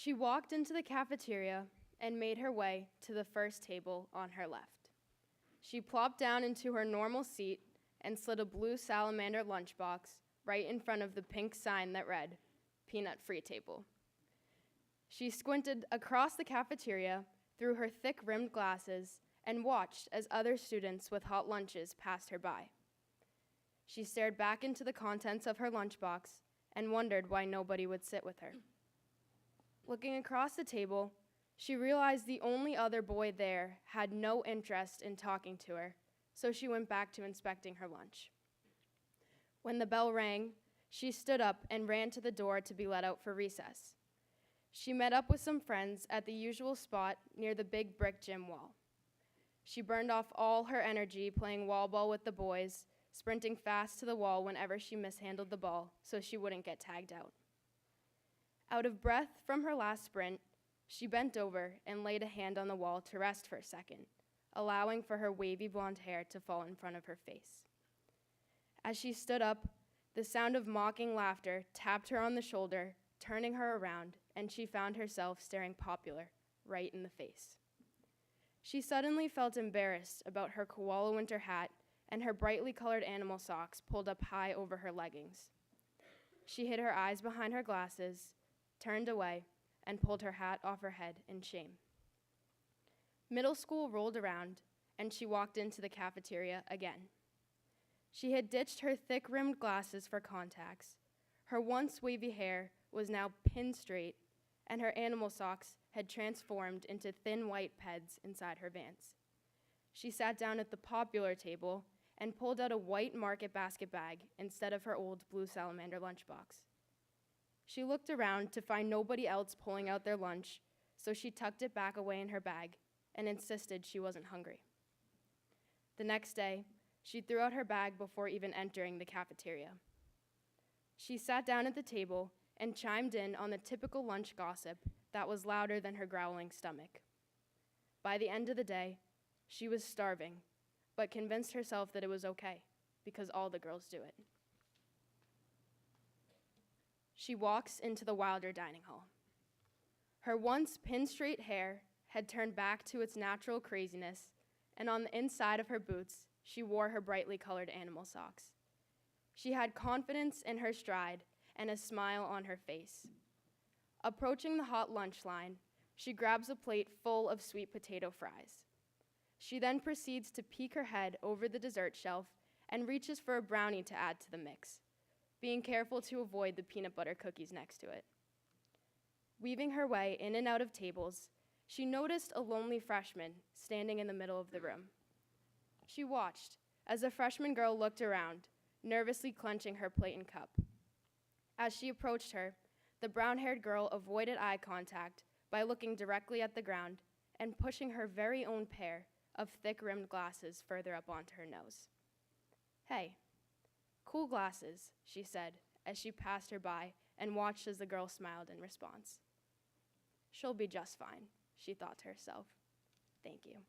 She walked into the cafeteria and made her way to the first table on her left. She plopped down into her normal seat and slid a blue salamander lunchbox right in front of the pink sign that read, "Peanut-free table." She squinted across the cafeteria through her thick-rimmed glasses and watched as other students with hot lunches passed her by. She stared back into the contents of her lunchbox and wondered why nobody would sit with her. Looking across the table, she realized the only other boy there had no interest in talking to her, so she went back to inspecting her lunch. When the bell rang, she stood up and ran to the door to be let out for recess. She met up with some friends at the usual spot near the big brick gym wall. She burned off all her energy playing wall ball with the boys, sprinting fast to the wall whenever she mishandled the ball so she wouldn't get tagged out. Out of breath from her last sprint, she bent over and laid a hand on the wall to rest for a second, allowing for her wavy blonde hair to fall in front of her face. As she stood up, the sound of mocking laughter tapped her on the shoulder, turning her around, and she found herself staring Popular right in the face. She suddenly felt embarrassed about her koala winter hat and her brightly colored animal socks pulled up high over her leggings. She hid her eyes behind her glasses, turned away, and pulled her hat off her head in shame. Middle school rolled around, and she walked into the cafeteria again. She had ditched her thick-rimmed glasses for contacts. Her once wavy hair was now pinned straight, and her animal socks had transformed into thin white peds inside her Vans. She sat down at the Popular table and pulled out a white market basket bag instead of her old blue salamander lunchbox. She looked around to find nobody else pulling out their lunch, so she tucked it back away in her bag and insisted she wasn't hungry. The next day, she threw out her bag before even entering the cafeteria. She sat down at the table and chimed in on the typical lunch gossip that was louder than her growling stomach. By the end of the day, she was starving, but convinced herself that it was okay, because all the girls do it. She walks into the Wilder dining hall. Her once pin-straight hair had turned back to its natural craziness, and on the inside of her boots, she wore her brightly colored animal socks. She had confidence in her stride and a smile on her face. Approaching the hot lunch line, she grabs a plate full of sweet potato fries. She then proceeds to peek her head over the dessert shelf and reaches for a brownie to add to the mix, being careful to avoid the peanut butter cookies next to it. Weaving her way in and out of tables, she noticed a lonely freshman standing in the middle of the room. She watched as a freshman girl looked around, nervously clenching her plate and cup. As she approached her, the brown-haired girl avoided eye contact by looking directly at the ground and pushing her very own pair of thick-rimmed glasses further up onto her nose. "Hey, cool glasses," she said as she passed her by and watched as the girl smiled in response. "She'll be just fine," she thought to herself. Thank you.